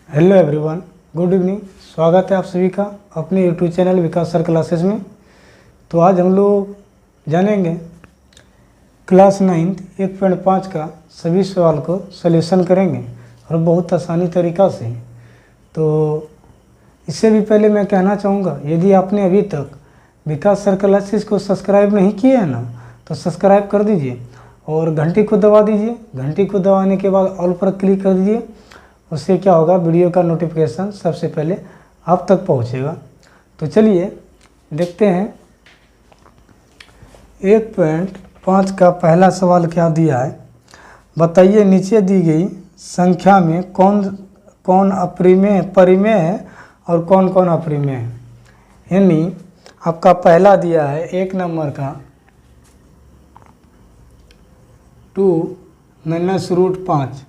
Hello everyone, good evening. स्वागत है आप सभी का अपने यूट्यूब चैनल विकास सर क्लासेस में। तो आज हम लोग जानेंगे क्लास 9 1.5 का सभी सवाल को सॉल्यूशन करेंगे और बहुत आसानी तरीक़ा से। तो इससे भी पहले मैं कहना चाहूँगा, यदि आपने अभी तक विकास सर क्लासेस को सब्सक्राइब नहीं किया है ना, तो सब्सक्राइब कर दीजिए और घंटी को दबा दीजिए। घंटी को दबाने के बाद ऑल पर क्लिक कर दीजिए। उससे क्या होगा, वीडियो का नोटिफिकेशन सबसे पहले आप तक पहुंचेगा। तो चलिए देखते हैं 1.5 का पहला सवाल क्या दिया है। बताइए नीचे दी गई संख्या में कौन कौन परिमेय है और कौन कौन अपरिमेय है। यानी आपका पहला दिया है 1 नंबर का 2 - √5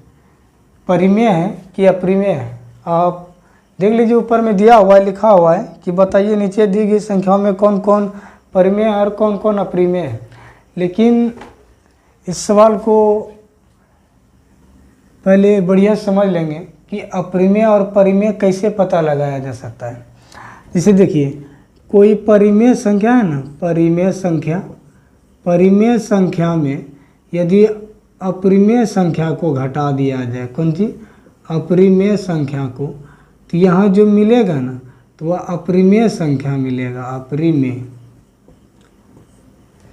परिमेय है कि अपरिमेय है। आप देख लीजिए, ऊपर में दिया हुआ है, लिखा हुआ है कि बताइए नीचे दी गई संख्याओं में कौन कौन परिमेय है और कौन कौन अपरिमेय है। लेकिन इस सवाल को पहले बढ़िया समझ लेंगे कि अपरिमेय और परिमेय कैसे पता लगाया जा सकता है। जैसे देखिए, कोई परिमेय संख्या है ना, परिमेय संख्या में यदि अपरिमेय संख्या को घटा दिया जाए, कौन सी अपरिमेय संख्या को, तो यहाँ जो मिलेगा ना, तो वह अपरिमेय संख्या मिलेगा। अपरिमेय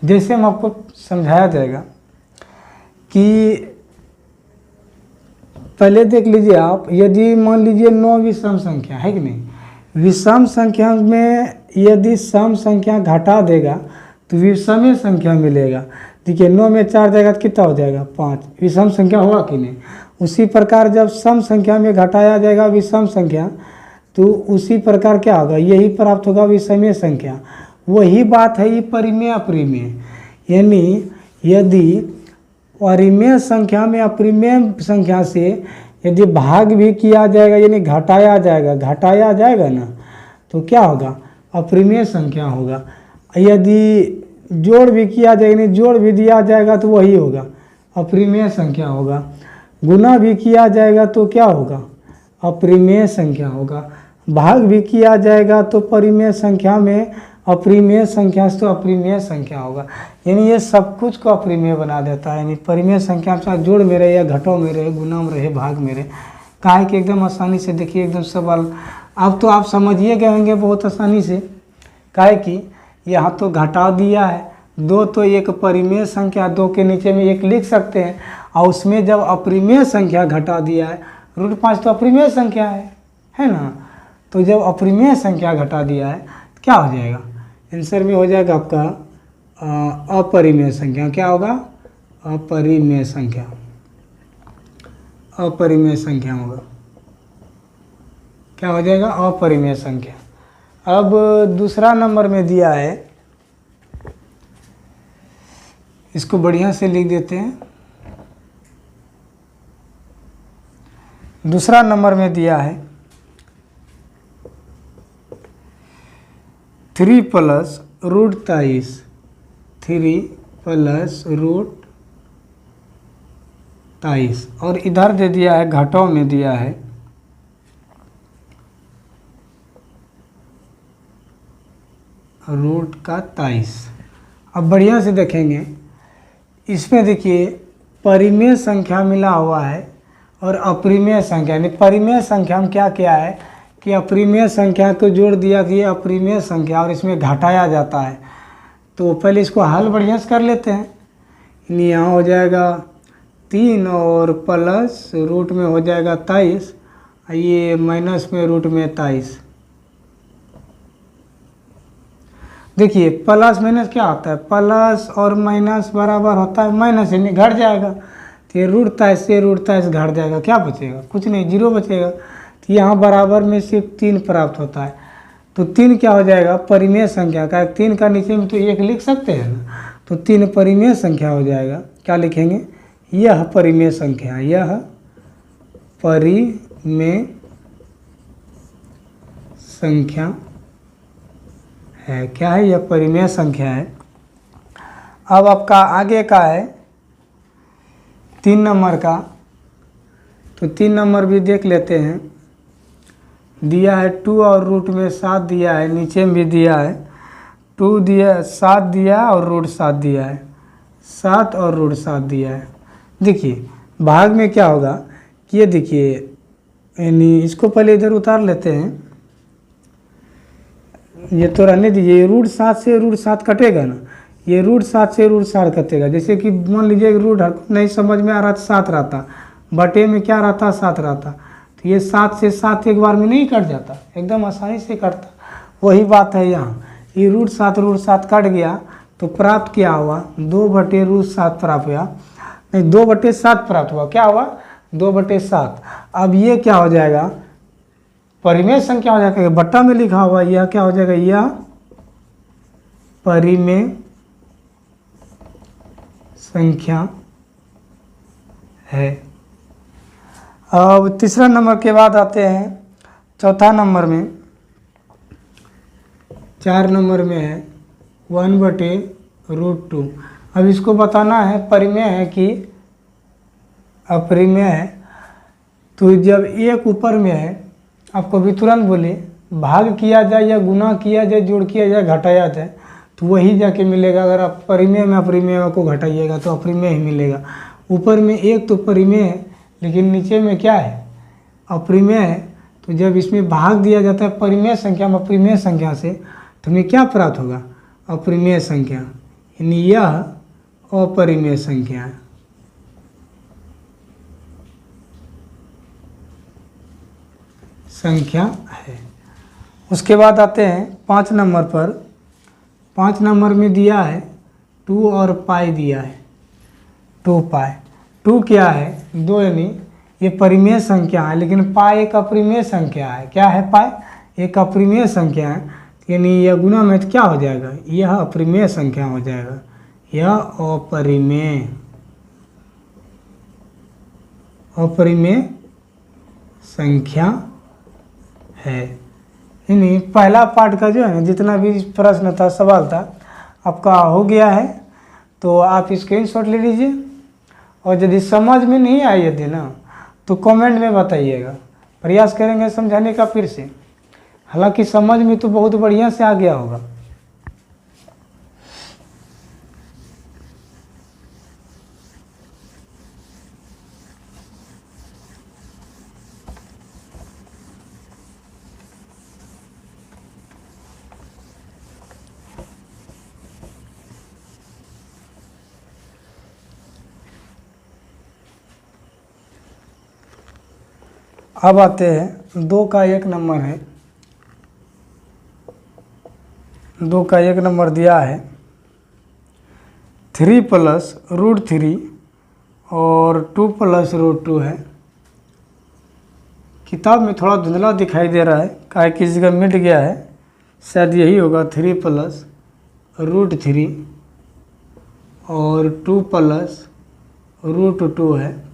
जैसे हम आपको समझाया जाएगा कि पहले देख लीजिए आप, यदि मान लीजिए 9 विषम संख्या है कि नहीं, विषम संख्या में यदि सम संख्या घटा देगा तो विषम संख्या मिलेगा। देखिए 9 में 4 जाएगा तो कितना हो जाएगा, 5। विषम संख्या हुआ कि नहीं। उसी प्रकार जब सम संख्या में घटाया जाएगा विषम संख्या, तो उसी प्रकार क्या होगा, यही प्राप्त होगा विषम संख्या। वही बात है ये परिमेय अपरिमेय। यानी यदि परिमेय संख्या में अपरिमेय संख्या से यदि भाग भी किया जाएगा, यानी घटाया जाएगा ना, तो क्या होगा, अपरिमेय संख्या होगा। यदि जोड़ भी किया जाएगा, यानी जोड़ भी दिया जाएगा तो वही होगा, अपरिमेय संख्या होगा। गुना भी किया जाएगा तो क्या होगा, अपरिमेय संख्या होगा। भाग भी किया जाएगा तो परिमेय संख्या में अपरिमेय संख्या से तो अपरिमेय संख्या होगा। यानी ये सब कुछ को अपरिमेय बना देता है। यानी परिमेय संख्या चाहे जोड़ में रहे या घटों में रहे, गुना में रहे, भाग में रहे, काहे कि एकदम आसानी से देखिए, एकदम सवाल अब तो आप समझिए गए होंगे बहुत आसानी से। काहे कि यहाँ तो घटा दिया है 2, तो एक परिमेय संख्या 2 के नीचे में 1 लिख सकते हैं। और उसमें जब अपरिमेय संख्या घटा दिया है, √5 तो अपरिमेय संख्या है ना। तो जब अपरिमेय संख्या घटा दिया है तो क्या हो जाएगा, आंसर में हो जाएगा आपका अपरिमेय संख्या। क्या होगा, अपरिमेय संख्या। अपरिमेय संख्या होगा, क्या हो जाएगा, अपरिमेय संख्या। अब दूसरा नंबर में दिया है, इसको बढ़िया से लिख देते हैं। दूसरा नंबर में दिया है 3 + √23, 3 + √23। और इधर दे दिया है, घटों में दिया है √23। अब बढ़िया से देखेंगे, इसमें देखिए परिमेय संख्या मिला हुआ है और अपरिमेय संख्या। यानी परिमेय संख्या में क्या क्या है कि अपरिमेय संख्या को जोड़ दिया कि ये अपरिमेय संख्या, और इसमें घटाया जाता है। तो पहले इसको हल बढ़िया से कर लेते हैं। यहाँ हो जाएगा 3 और प्लस रूट में हो जाएगा 23, ये माइनस में रूट में 23। देखिए प्लस माइनस क्या होता है, प्लस और माइनस बराबर होता है माइनस, यानी घट जाएगा। तो ये √23 से √23 घट जाएगा, क्या बचेगा, कुछ नहीं, 0 बचेगा। तो यहाँ बराबर में सिर्फ 3 प्राप्त होता है। तो 3 क्या हो जाएगा, परिमेय संख्या का। 3 का नीचे में तो 1 लिख सकते हैं ना, तो 3 परिमेय संख्या हो जाएगा। क्या लिखेंगे, यह परिमेय संख्या, यह परिमेय संख्या है। क्या है, यह परिमेय संख्या है। अब आपका आगे का है 3 नंबर का, तो 3 नंबर भी देख लेते हैं। दिया है 2 और रूट में 7 दिया है, नीचे में भी दिया है 2 दिया, 7 दिया और रूट 7 दिया है, 7 और रूट 7 दिया है। देखिए भाग में क्या होगा कि ये देखिए, यानी इसको पहले इधर उतार लेते हैं, ये तो रहने दीजिए। रूट 7 से रूट 7 कटेगा ना, ये रूट 7 से रूट 7 कटेगा। जैसे कि मान लीजिए रूट नहीं समझ में आ रहा था 7 रहता, बटे में क्या रहता 7 रहता, तो ये 7 से 7 एक बार में नहीं कट जाता, एकदम आसानी से कटता। वही बात है यहाँ, ये रूट 7 कट गया तो प्राप्त क्या हुआ 2/√7 प्राप्त हुआ, नहीं 2/7 प्राप्त हुआ। क्या हुआ 2/7। अब ये क्या हो जाएगा परिमेय संख्या हो जाएगा, बट्टा में लिखा हुआ यह क्या हो जाएगा, यह परिमेय संख्या है। अब तीसरा नंबर के बाद आते हैं चौथा नंबर में, 4 नंबर में है 1/√2। अब इसको बताना है परिमेय है कि अपरिमेय है। तो जब एक ऊपर में है, आपको भी तुरंत बोले भाग किया जाए या गुना किया जाए, जोड़ किया जाए, घटाया जाए, तो वही जाके मिलेगा। अगर आप परिमेय में अपरिमेय को घटाइएगा तो अपरिमेय ही मिलेगा। ऊपर में एक तो परिमेय है लेकिन नीचे में क्या है अपरिमेय है। तो जब इसमें भाग दिया जाता है परिमेय संख्या में अपरिमेय संख्या से, तो हमें क्या प्राप्त होगा अपरिमेय संख्या, यानी यह अपरिमेय संख्या है। संख्या है। उसके बाद आते हैं 5 नंबर पर। 5 नंबर में दिया है 2 और पाई दिया है 2 पाई। 2 क्या है 2, यानी ये परिमेय संख्या है, लेकिन पाई एक अपरिमेय संख्या है। क्या है पाई एक अपरिमेय संख्या है, यानी यह गुना में क्या हो जाएगा, यह अपरिमेय संख्या हो जाएगा, यह अपरिमेय संख्या है। यानी पहला पार्ट का जो है जितना भी प्रश्न था सवाल था आपका हो गया है। तो आप स्क्रीनशॉट ले लीजिए, और यदि समझ में नहीं आई यदि ना तो कमेंट में बताइएगा, प्रयास करेंगे समझाने का फिर से। हालांकि समझ में तो बहुत बढ़िया से आ गया होगा। अब आते हैं 2 का 1 नंबर है। 2 का 1 नंबर दिया है 3 + √3 और 2 + √2 है। किताब में थोड़ा धुंधला दिखाई दे रहा है, काहे किसी जगह मिट गया है, शायद यही होगा 3 + √3 और 2 + √2 है।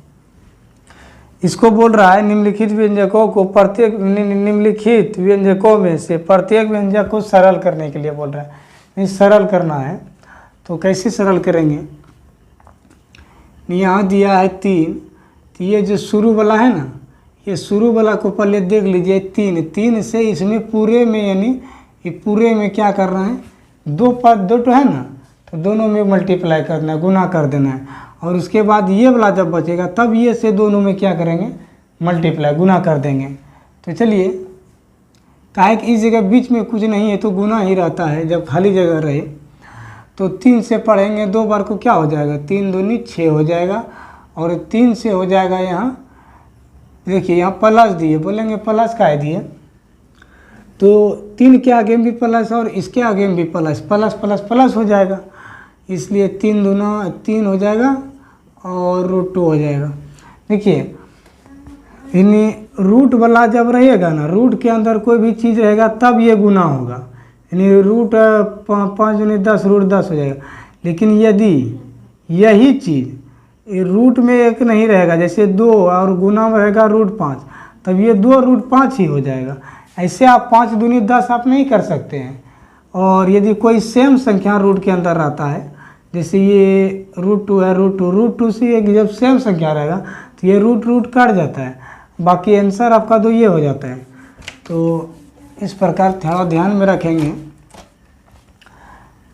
इसको बोल रहा है निम्नलिखित व्यंजकों को प्रत्येक निम्नलिखित व्यंजकों में से प्रत्येक व्यंजक को सरल करने के लिए बोल रहा है। नहीं सरल करना है तो कैसे सरल करेंगे, यहाँ दिया है 3, तो ये जो शुरू वाला है ना, ये शुरू वाला को पहले देख लीजिए 3 से इसमें पूरे में, यानी ये पूरे में क्या करना है 2 तो है ना, तो दोनों में मल्टीप्लाई करना है, गुना कर देना है। और उसके बाद ये वाला जब बचेगा तब ये से दोनों में क्या करेंगे मल्टीप्लाई गुना कर देंगे। तो चलिए काहे कि इस जगह बीच में कुछ नहीं है तो गुना ही रहता है, जब खाली जगह रहे तो 3 से पढ़ेंगे 2 बार को क्या हो जाएगा 3 दूनी 6 हो जाएगा। और 3 से हो जाएगा यहाँ, देखिए यहाँ प्लस दिए, बोलेंगे प्लस का है दिए, तो 3 के आगे में भी प्लस और इसके आगे में भी प्लस, प्लस प्लस प्लस हो जाएगा, इसलिए 3 दूना 3 हो जाएगा और √2 हो जाएगा। देखिए यानी रूट वाला जब रहेगा ना, रूट के अंदर कोई भी चीज़ रहेगा तब ये गुना होगा, यानी रूट 5 दूनी 10 √10 हो जाएगा। लेकिन यदि यही चीज़ रूट में एक नहीं रहेगा, जैसे 2 और गुना में रहेगा √5, तब ये 2 √5 ही हो जाएगा। ऐसे आप 5 दूनी 10 आप नहीं कर सकते हैं। और यदि कोई सेम संख्या रूट के अंदर रहता है, जैसे ये √2 है, √2 से एक जब सेम संख्या रहेगा तो ये रूट कट जाता है, बाकी आंसर आपका तो ये हो जाता है। तो इस प्रकार थोड़ा ध्यान में रखेंगे।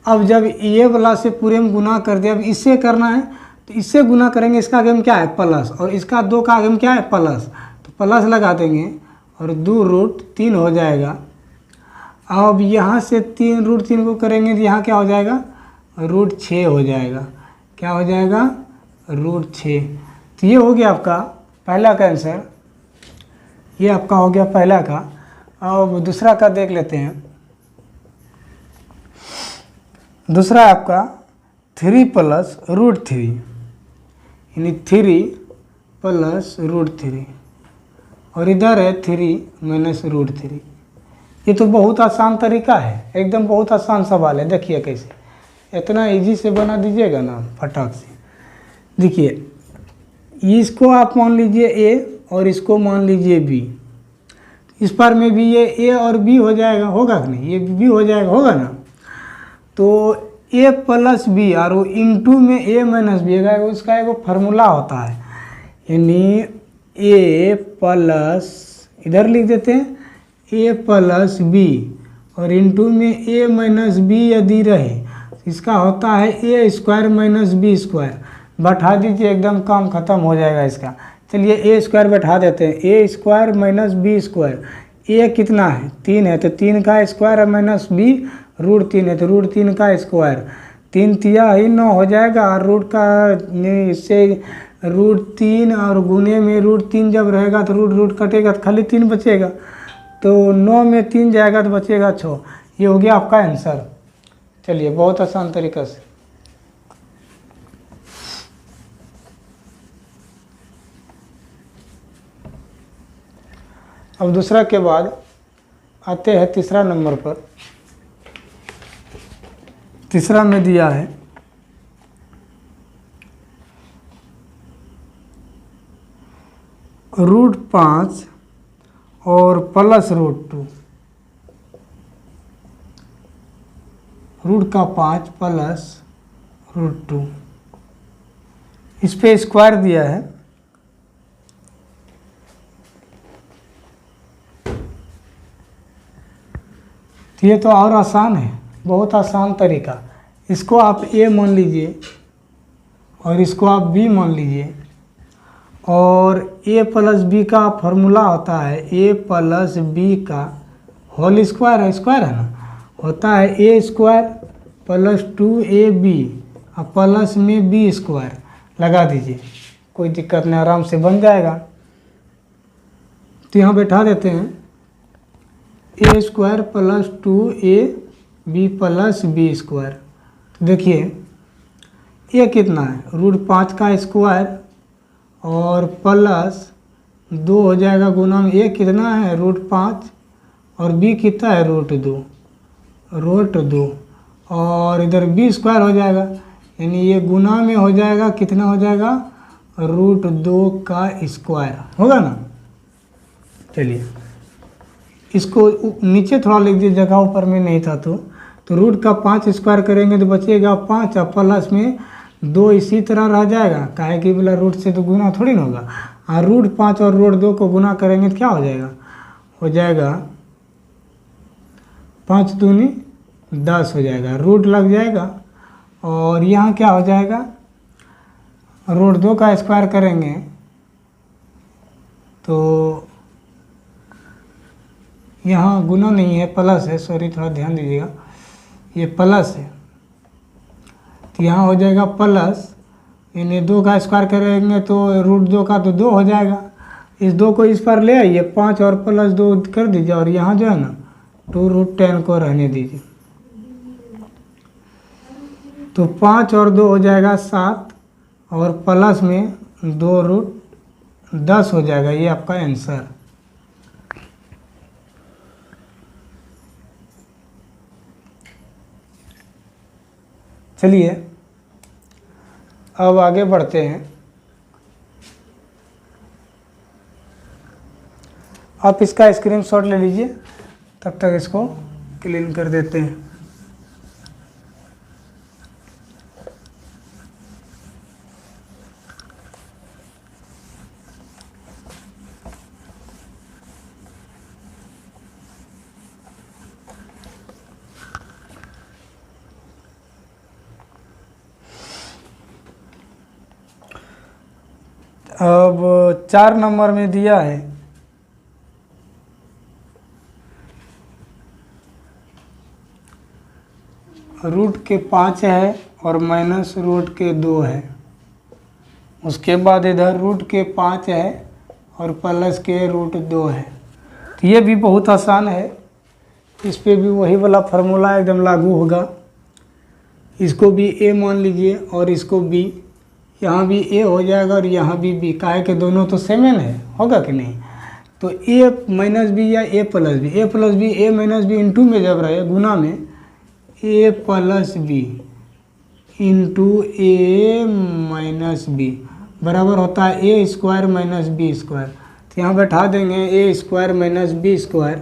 अब जब ये वाला से पूरे में गुना कर दिया, अब इससे करना है तो इससे गुना करेंगे, इसका आगे में क्या है प्लस, और इसका 2 का आगे में क्या है प्लस, तो प्लस लगा देंगे और 2√3 हो जाएगा। अब यहाँ से 3√3 को करेंगे तो यहाँ क्या हो जाएगा √6 हो जाएगा। क्या हो जाएगा √6। तो ये हो गया आपका पहला का आंसर, ये आपका हो गया पहला का। अब दूसरा का देख लेते हैं। दूसरा आपका 3 + √3, यानी 3 + √3, और इधर है 3 - √3। ये तो बहुत आसान तरीका है, एकदम बहुत आसान सवाल है। देखिए कैसे, इतना इजी से बना दीजिएगा ना फटाक से। देखिए इसको आप मान लीजिए ए और इसको मान लीजिए बी, इस पर में भी ये ए और बी हो जाएगा, होगा कि नहीं, ये बी हो जाएगा, होगा ना। तो a + b और वो इंटू में a - b का उसका एक फार्मूला होता है, यानी a प्लस, इधर लिख देते हैं a + b और इंटू में a - b यदि रहे, इसका होता है a² - b²। बैठा दीजिए, एकदम काम खत्म हो जाएगा इसका। चलिए a² बैठा देते हैं, a² - b²। a कितना है 3 है, तो 3 का स्क्वायर माइनस b √3 है, तो √3 का स्क्वायर, 3 तिया ही 9 हो जाएगा, और रूट का इससे √3 और गुने में √3 जब रहेगा तो रूट कटेगा तो खाली 3 बचेगा, तो 9 में 3 जाएगा तो बचेगा 6। ये हो गया आपका आंसर। चलिए बहुत आसान तरीका से। अब दूसरा के बाद आते हैं तीसरा नंबर पर। तीसरा में दिया है √5 और प्लस √2, √5 प्लस √2, इस पे स्क्वायर दिया है। तो ये तो और आसान है, बहुत आसान तरीका। इसको आप a मान लीजिए और इसको आप b मान लीजिए, और a + b का फार्मूला होता है a + b का होल स्क्वायर है, स्क्वायर है ना, होता है a² + 2ab और प्लस में b²। लगा दीजिए, कोई दिक्कत नहीं, आराम से बन जाएगा। तो यहाँ बैठा देते हैं a² + 2ab + b²। तो देखिए ये कितना है √5 का स्क्वायर और प्लस 2 हो जाएगा गुना में, a कितना है √5 और b कितना है √2 और इधर b² हो जाएगा, यानी ये गुना में हो जाएगा, कितना हो जाएगा √2 का स्क्वायर, होगा ना। चलिए इसको नीचे थोड़ा लिख दीजिए, जगह ऊपर में नहीं था तो √5² करेंगे तो बचेगा 5 और प्लस में 2 इसी तरह रह जाएगा, काहे कि बोला रूट से तो गुना थोड़ी ना होगा। और √5 और √2 को गुना करेंगे तो क्या हो जाएगा 5 दूनी 10 हो जाएगा, रूट लग जाएगा। और यहाँ क्या हो जाएगा √2 का स्क्वायर करेंगे तो यहाँ गुना नहीं है, प्लस है, सॉरी थोड़ा ध्यान दीजिएगा, ये प्लस है, तो यहाँ हो जाएगा प्लस, यानी 2 का स्क्वायर करेंगे तो √2 का तो 2 हो जाएगा। इस 2 को इस पर ले आइए, 5 और प्लस 2 कर दीजिए, और यहाँ जो है ना 2√10 को रहने दीजिए, तो 5 और 2 हो जाएगा 7 और प्लस में 2√10 हो जाएगा। ये आपका आंसर। चलिए अब आगे बढ़ते हैं। आप इसका स्क्रीनशॉट ले लीजिए, तब तक इसको क्लीन कर देते हैं। अब 4 नंबर में दिया है रूट के 5 है और माइनस रूट के 2 है। उसके बाद इधर रूट के 5 है और प्लस के रूट 2 है। तो ये भी बहुत आसान है, इस पे भी वही वाला फार्मूला एकदम लागू होगा। इसको भी a मान लीजिए और इसको b, यहाँ भी a हो जाएगा और यहाँ भी b, काहे के दोनों तो सेम है, होगा कि नहीं। तो a माइनस बी या a plus B, a minus B into में जब रहे गुना में a plus B into a minus B बराबर होता है a square minus B square. तो यहाँ बैठा देंगे a square minus B square,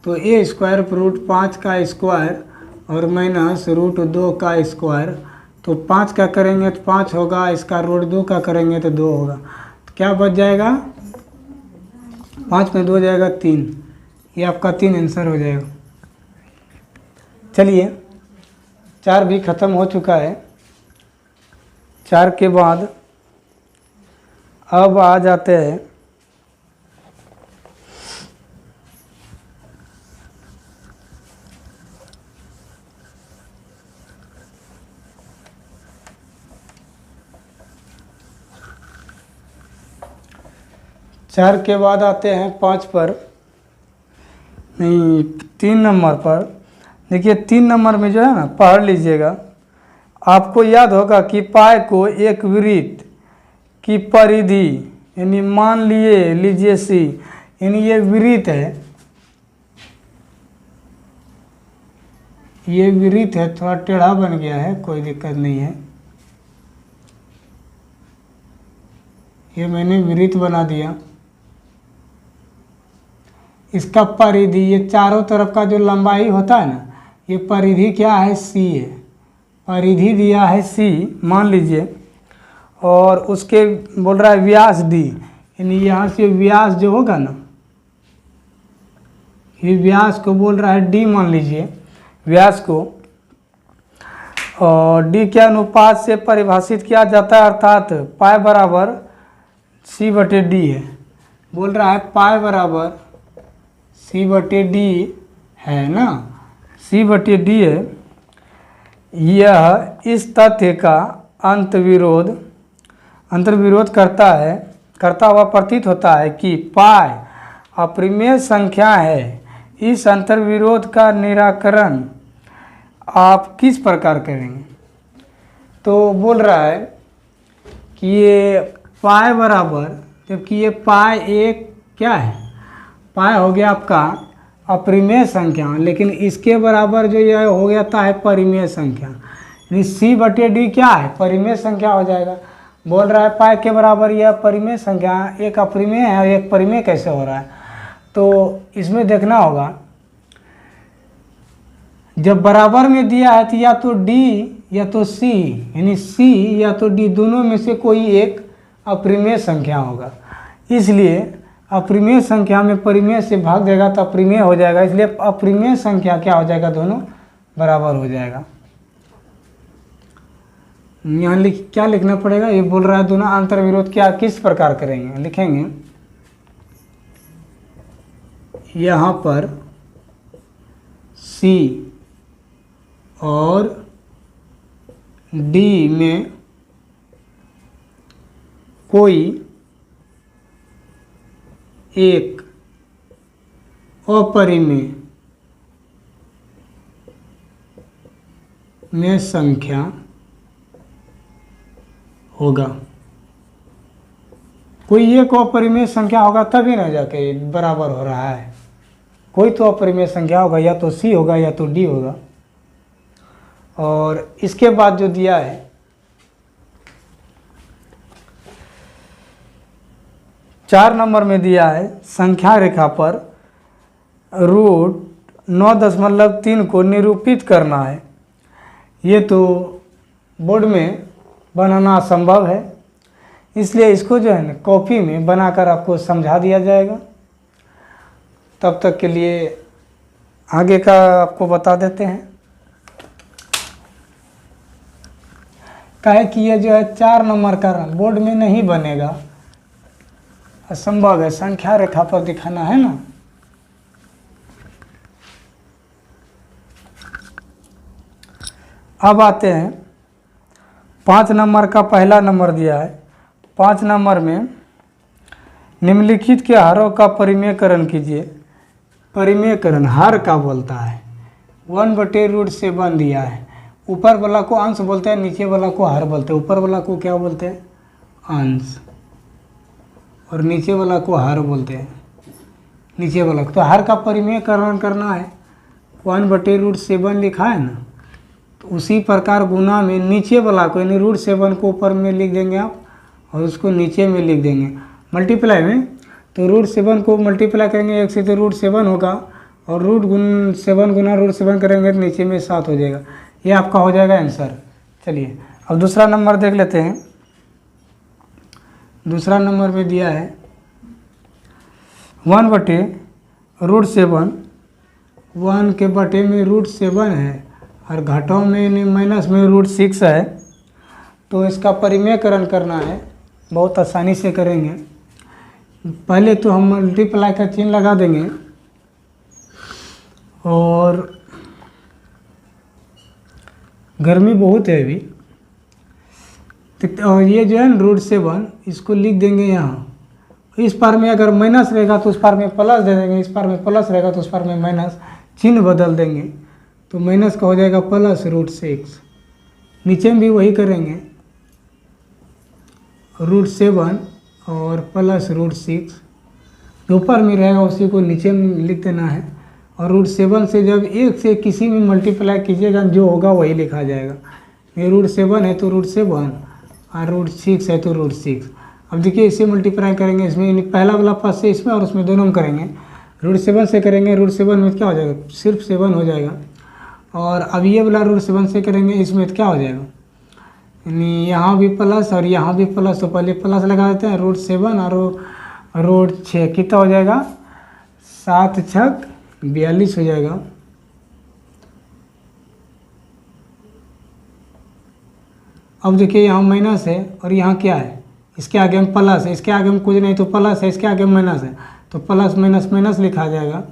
तो a स्क्वायर पर रूट 5 का स्क्वायर और माइनस रूट 2 का स्क्वायर। तो 5 का करेंगे तो 5 होगा, इसका रूट 2 का करेंगे तो 2 होगा। तो क्या बच जाएगा, 5 में 2 जाएगा 3, ये आपका 3 आंसर हो जाएगा। चलिए 4 भी ख़त्म हो चुका है। 4 के बाद अब आ जाते हैं चार के बाद आते हैं 5 पर, नहीं 3 नंबर पर। देखिए 3 नंबर में जो है ना, पढ़ लीजिएगा, आपको याद होगा कि पाई को एक वृत्त की परिधि यानी मान लीजिए सी, यानी ये वृत्त है, ये वृत्त है, थोड़ा टेढ़ा बन गया है, कोई दिक्कत नहीं है, ये मैंने वृत्त बना दिया। इसका परिधि, ये चारों तरफ का जो लंबाई होता है ना, ये परिधि क्या है, सी है, परिधि दिया है सी मान लीजिए, और उसके बोल रहा है व्यास डी, यानी यहाँ से व्यास जो होगा ना, ये व्यास को बोल रहा है डी मान लीजिए व्यास को, और डी के अनुपात से परिभाषित किया जाता है, अर्थात पाई बराबर सी बटे डी है। बोल रहा है पाई बराबर सी बटे डी है ना, सी बटे डी है। यह इस तथ्य का अंतर्विरोध करता हुआ प्रतीत होता है कि पाई अपरिमेय संख्या है। इस अंतर्विरोध का निराकरण आप किस प्रकार करेंगे। तो बोल रहा है कि ये पाई बराबर, जबकि ये पाई एक क्या है, पाई हो गया आपका अपरिमेय संख्या, लेकिन इसके बराबर जो यह हो जाता है परिमेय संख्या, यानी सी बटे डी क्या है, परिमेय संख्या हो जाएगा। बोल रहा है पाई के बराबर यह परिमेय संख्या, एक अपरिमेय है और एक परिमेय कैसे हो रहा है। तो इसमें देखना होगा, जब बराबर में दिया है तो या तो डी या तो सी, यानी सी या तो डी, दोनों में से कोई एक अपरिमेय संख्या होगा। इसलिए अपरिमेय संख्या में परिमेय से भाग देगा तो अपरिमेय हो जाएगा, इसलिए अपरिमेय संख्या क्या हो जाएगा, दोनों बराबर हो जाएगा। यहाँ क्या लिखना पड़ेगा, ये बोल रहा है दोनों अंतर्विरोध क्या किस प्रकार करेंगे, लिखेंगे यहाँ पर C और D में कोई एक अपरिमेय में संख्या होगा। कोई एक अपरिमेय संख्या होगा तभी ना जाके बराबर हो रहा है, कोई तो अपरिमेय संख्या होगा, या तो सी होगा या तो डी होगा। और इसके बाद जो दिया है चार नंबर में दिया है, संख्या रेखा पर रूट 9.3 को निरूपित करना है। ये तो बोर्ड में बनाना असंभव है, इसलिए इसको जो है ना कॉपी में बनाकर आपको समझा दिया जाएगा। तब तक के लिए आगे का आपको बता देते हैं। काहे कि ये जो है 4 नंबर का बोर्ड में नहीं बनेगा, असंभव है, संख्या रेखा पर दिखाना है ना। अब आते हैं 5 नंबर का पहला नंबर दिया है। 5 नंबर में निम्नलिखित के हारों का परिमेयकरण कीजिए। परिमेयकरण हार का बोलता है। 1/√7 दिया है। ऊपर वाला को अंश बोलते हैं, नीचे वाला को हार बोलते हैं। ऊपर वाला को क्या बोलते हैं? अंश, और नीचे वाला को हार बोलते हैं। नीचे वाला को तो हार का परिमेयकरण करना है। 1/√7 लिखा है ना, तो उसी प्रकार गुना में नीचे वाला को यानी √7 को ऊपर में लिख देंगे आप, और उसको नीचे में लिख देंगे। मल्टीप्लाई में तो √7 को मल्टीप्लाई करेंगे 1 से तो √7 होगा, और √7 गुना √7 करेंगे तो नीचे में 7 हो जाएगा। ये आपका हो जाएगा आंसर। चलिए अब दूसरा नंबर देख लेते हैं। दूसरा नंबर में दिया है 1/√7। 1 के बटे में √7 है, और घटाओ में माइनस में √6 है। तो इसका परिमेयकरण करना है, बहुत आसानी से करेंगे। पहले तो हम मल्टीप्लाई का चिन्ह लगा देंगे, और गर्मी बहुत है अभी, और ये जो है ना √7 इसको लिख देंगे यहाँ। इस पार में अगर माइनस रहेगा तो उस पार में प्लस दे देंगे, इस पार में प्लस रहेगा तो उस पार में माइनस, चिन्ह बदल देंगे तो माइनस का हो जाएगा प्लस √6। नीचे में भी वही करेंगे, √7 और प्लस √6, जो ऊपर में रहेगा उसी को नीचे में लिख देना है। और √7 से जब 1 से किसी में मल्टीप्लाई कीजिएगा जो होगा वही लिखा जाएगा। ये √7 है तो √7, और √6 है तो √6। अब देखिए इसे मल्टीप्लाई करेंगे, इसमें पहला वाला पास से इसमें और उसमें दोनों में करेंगे। √7 से करेंगे, √7 में क्या हो जाएगा? सिर्फ 7 हो जाएगा। और अब ये वाला √7 से करेंगे, इसमें क्या हो जाएगा? यानी यहाँ भी प्लस और यहाँ भी प्लस, तो पहले प्लस लगा देते हैं। √7 और √6 कितना हो जाएगा? 7 छक 42 हो जाएगा। अब देखिए यहाँ माइनस है और यहाँ क्या है? इसके आगे में प्लस है, इसके आगे में कुछ नहीं तो प्लस है, इसके आगे में माइनस है तो प्लस माइनस माइनस लिखा जाएगा।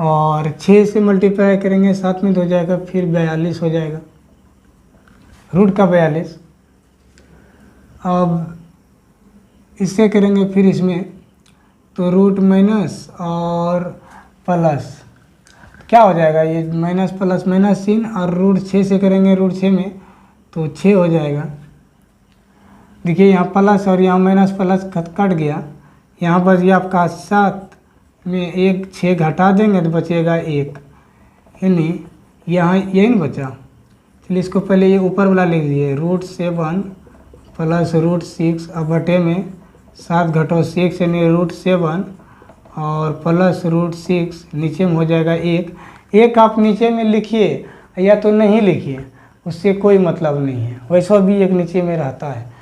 और 6 से मल्टीप्लाई करेंगे 7 में तो हो जाएगा, फिर 42 हो जाएगा, रूट का 42। अब इससे करेंगे फिर इसमें तो रूट माइनस और प्लस क्या हो जाएगा? ये माइनस प्लस माइनस चिन्ह, और √6 से करेंगे √6 में तो 6 हो जाएगा। देखिए यहाँ प्लस और यहाँ माइनस प्लस कट गया। यहाँ पर ये आपका 7 में 1 6 घटा देंगे तो बचेगा 1, यानी यहाँ यही ना बचा। चलिए इसको पहले ये ऊपर वाला लिख दिए, √7 प्लस √6, अब बटे में 7 घटाओ 6 यानी √7 और प्लस √6, नीचे में हो जाएगा 1। आप नीचे में लिखिए या तो नहीं लिखिए, उससे कोई मतलब नहीं है, वैसा भी एक नीचे में रहता है।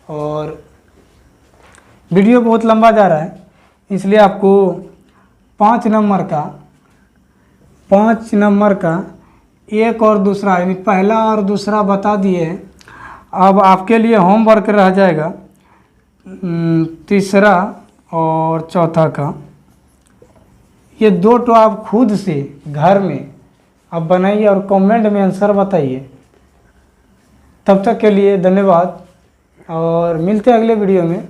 और वीडियो बहुत लंबा जा रहा है इसलिए आपको 5 नंबर का एक और दूसरा यानी पहला और दूसरा बता दिए। अब आपके लिए होमवर्क रह जाएगा तीसरा और चौथा का। ये 2 तो आप खुद से घर में आप बनाइए और कमेंट में आंसर बताइए। तब तक के लिए धन्यवाद, और मिलते हैं अगले वीडियो में।